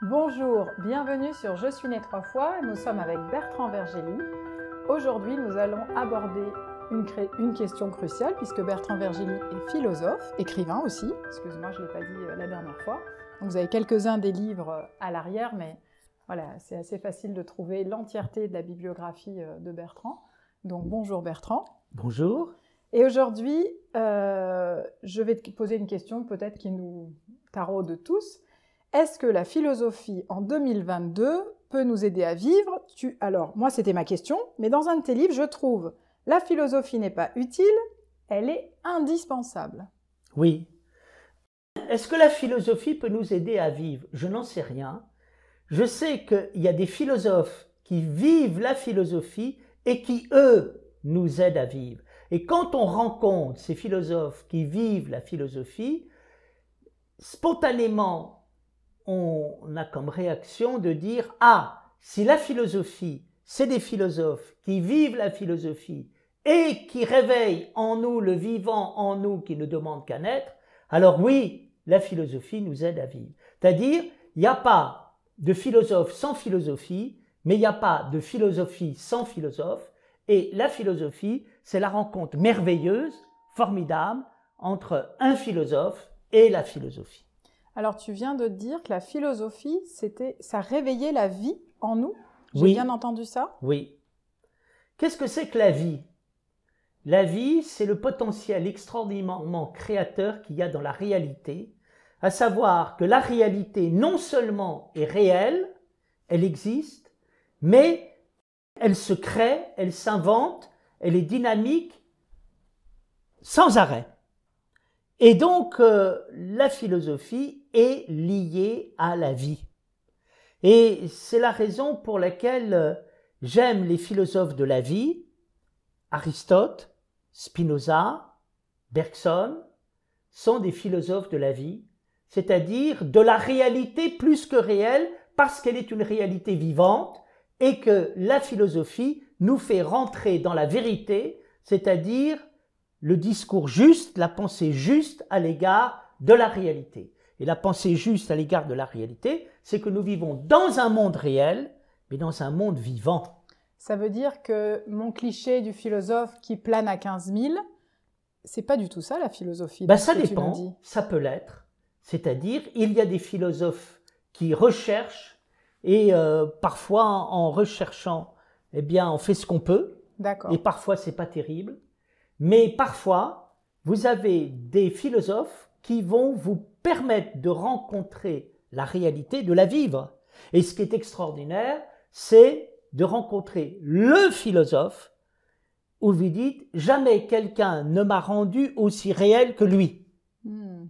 Bonjour, bienvenue sur Je suis né 3 fois. Nous sommes avec Bertrand Vergely. Aujourd'hui, nous allons aborder une question cruciale puisque Bertrand Vergely est philosophe, écrivain aussi. Excuse-moi, je ne l'ai pas dit la dernière fois. Donc, vous avez quelques-uns des livres à l'arrière, mais voilà, c'est assez facile de trouver l'entièreté de la bibliographie de Bertrand. Donc, bonjour Bertrand. Bonjour. Et aujourd'hui, je vais te poser une question peut-être qui nous taraude tous. Est-ce que la philosophie en 2022 peut nous aider à vivre? Alors, moi, c'était ma question, mais dans un de tes livres, je trouve « La philosophie n'est pas utile, elle est indispensable ». Oui. Est-ce que la philosophie peut nous aider à vivre? Je n'en sais rien. Je sais qu'il y a des philosophes qui vivent la philosophie et qui, eux, nous aident à vivre. Et quand on rencontre ces philosophes qui vivent la philosophie, spontanément, on a comme réaction de dire « Ah, si la philosophie, c'est des philosophes qui vivent la philosophie et qui réveillent en nous le vivant en nous qui ne demande qu'à naître, alors oui, la philosophie nous aide à vivre. » C'est-à-dire, il n'y a pas de philosophe sans philosophie, mais il n'y a pas de philosophie sans philosophe. Et la philosophie, c'est la rencontre merveilleuse, formidable, entre un philosophe et la philosophie. Alors, tu viens de dire que la philosophie, ça réveillait la vie en nous. J'ai Oui. bien entendu ça? Oui. Qu'est-ce que c'est que la vie? La vie, c'est le potentiel extraordinairement créateur qu'il y a dans la réalité, à savoir que la réalité non seulement est réelle, elle existe, mais elle se crée, elle s'invente, elle est dynamique sans arrêt. Et donc, la philosophie est liée à la vie. Et c'est la raison pour laquelle j'aime les philosophes de la vie, Aristote, Spinoza, Bergson, sont des philosophes de la vie, c'est-à-dire de la réalité plus que réelle, parce qu'elle est une réalité vivante, et que la philosophie nous fait rentrer dans la vérité, c'est-à-dire le discours juste, la pensée juste à l'égard de la réalité. Et la pensée juste à l'égard de la réalité, c'est que nous vivons dans un monde réel, mais dans un monde vivant. Ça veut dire que mon cliché du philosophe qui plane à 15 000, c'est pas du tout ça la philosophie. Ça dépend, ça peut l'être. C'est-à-dire, il y a des philosophes qui recherchent et parfois en recherchant, eh bien, on fait ce qu'on peut. D'accord. Et parfois, c'est pas terrible. Mais parfois, vous avez des philosophes qui vont vous permettre de rencontrer la réalité, de la vivre. Et ce qui est extraordinaire, c'est de rencontrer le philosophe où vous dites « jamais quelqu'un ne m'a rendu aussi réel que lui ».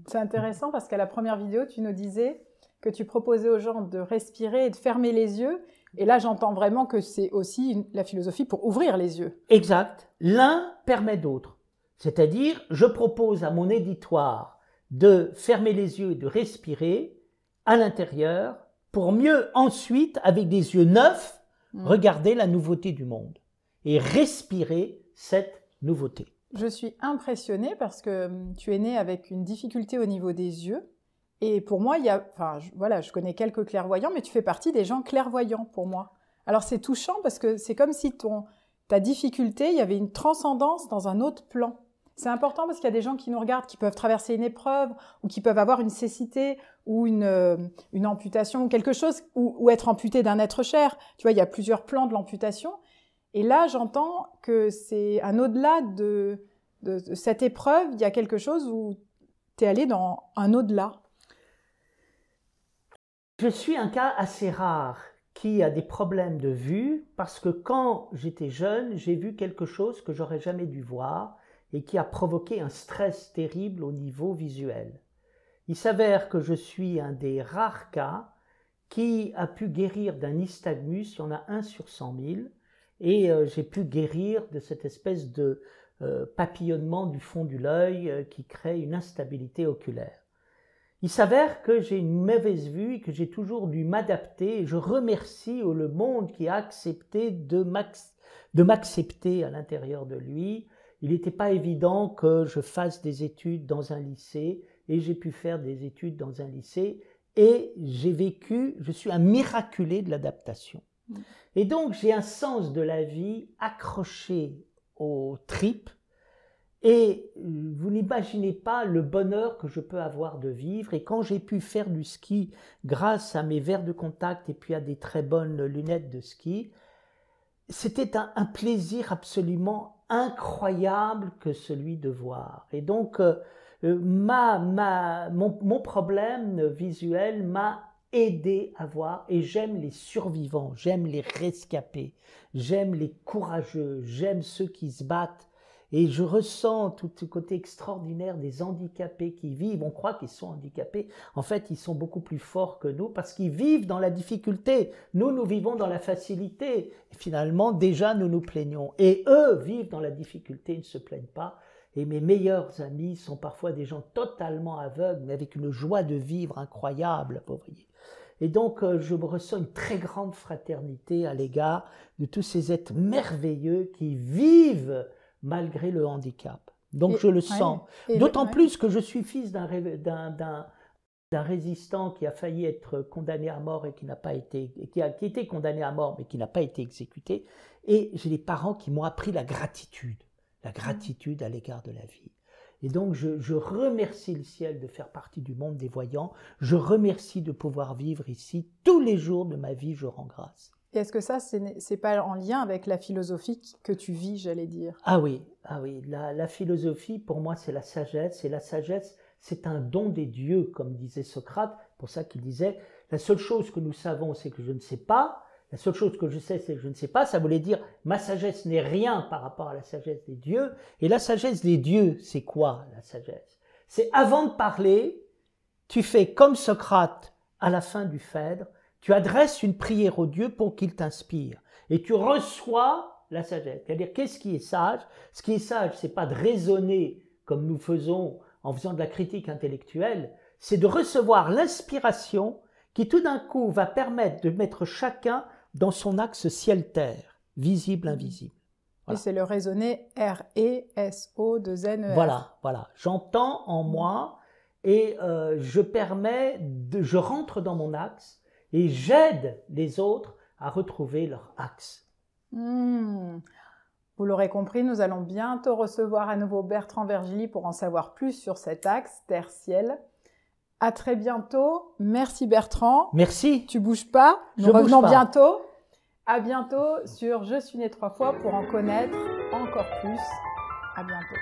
C'est intéressant parce qu'à la première vidéo, tu nous disais que tu proposais aux gens de respirer et de fermer les yeux. Et là, j'entends vraiment que c'est aussi la philosophie pour ouvrir les yeux. Exact. L'un permet d'autre. C'est-à-dire, je propose à mon éditoire de fermer les yeux et de respirer à l'intérieur pour mieux ensuite, avec des yeux neufs, regarder la nouveauté du monde et respirer cette nouveauté. Je suis impressionnée parce que tu es né avec une difficulté au niveau des yeux. Et pour moi, je connais quelques clairvoyants, mais tu fais partie des gens clairvoyants pour moi. Alors c'est touchant parce que c'est comme si ta difficulté, il y avait une transcendance dans un autre plan. C'est important parce qu'il y a des gens qui nous regardent, qui peuvent traverser une épreuve, ou qui peuvent avoir une cécité, ou une amputation, ou quelque chose, ou être amputé d'un être cher. Tu vois, il y a plusieurs plans de l'amputation. Et là, j'entends que c'est un au-delà de cette épreuve, il y a quelque chose où tu es allé dans un au-delà. Je suis un cas assez rare qui a des problèmes de vue parce que quand j'étais jeune, j'ai vu quelque chose que j'aurais jamais dû voir et qui a provoqué un stress terrible au niveau visuel. Il s'avère que je suis un des rares cas qui a pu guérir d'un nystagmus, il y en a 1 sur 100 000, et j'ai pu guérir de cette espèce de papillonnement du fond de l'œil qui crée une instabilité oculaire. Il s'avère que j'ai une mauvaise vue et que j'ai toujours dû m'adapter et je remercie le monde qui a accepté de m'accepter à l'intérieur de lui. Il n'était pas évident que je fasse des études dans un lycée et j'ai pu faire des études dans un lycée et je suis un miraculé de l'adaptation. Et donc j'ai un sens de la vie accroché aux tripes, et vous n'imaginez pas le bonheur que je peux avoir de vivre. Et quand j'ai pu faire du ski grâce à mes verres de contact et puis à des très bonnes lunettes de ski, c'était un plaisir absolument incroyable que celui de voir. Et donc mon problème visuel m'a aidé à voir, et j'aime les survivants, j'aime les rescapés, j'aime les courageux, j'aime ceux qui se battent. Et je ressens tout ce côté extraordinaire des handicapés qui vivent. On croit qu'ils sont handicapés. En fait, ils sont beaucoup plus forts que nous parce qu'ils vivent dans la difficulté. Nous vivons dans la facilité. Et finalement, déjà, nous nous plaignons. Et eux vivent dans la difficulté, ils ne se plaignent pas. Et mes meilleurs amis sont parfois des gens totalement aveugles, mais avec une joie de vivre incroyable, vous voyez. Et donc, je me ressens une très grande fraternité à l'égard de tous ces êtres merveilleux qui vivent malgré le handicap. Donc je le sens. D'autant plus que je suis fils d'un résistant qui a failli être condamné à mort et qui a été condamné à mort mais qui n'a pas été exécuté. Et j'ai des parents qui m'ont appris la gratitude à l'égard de la vie. Et donc je remercie le ciel de faire partie du monde des voyants. Je remercie de pouvoir vivre ici. Tous les jours de ma vie, je rends grâce. Et est-ce que ça, c'est pas en lien avec la philosophie que tu vis, j'allais dire? Ah oui. La philosophie, pour moi, c'est la sagesse. Et la sagesse, c'est un don des dieux, comme disait Socrate. Pour ça qu'il disait, la seule chose que nous savons, c'est que je ne sais pas. La seule chose que je sais, c'est que je ne sais pas. Ça voulait dire, ma sagesse n'est rien par rapport à la sagesse des dieux. Et la sagesse des dieux, c'est quoi, la sagesse? C'est avant de parler, tu fais comme Socrate à la fin du Phèdre. Tu adresses une prière au Dieu pour qu'il t'inspire. Et tu reçois la sagesse. C'est-à-dire, qu'est-ce qui est sage? Ce qui est sage, c'est pas de raisonner comme nous faisons en faisant de la critique intellectuelle. C'est de recevoir l'inspiration qui tout d'un coup va permettre de mettre chacun dans son axe ciel-terre, visible, invisible. Voilà. Et c'est le raisonner R-E-S-O-2-N-E-R. Voilà. J'entends en moi et je rentre dans mon axe. Et j'aide les autres à retrouver leur axe. Vous l'aurez compris, nous allons bientôt recevoir à nouveau Bertrand Vergili pour en savoir plus sur cet axe terre-ciel. À très bientôt. Merci Bertrand. Merci. Tu bouges pas. Nous revenons bientôt. À bientôt sur Je suis né 3 fois pour en connaître encore plus. À bientôt.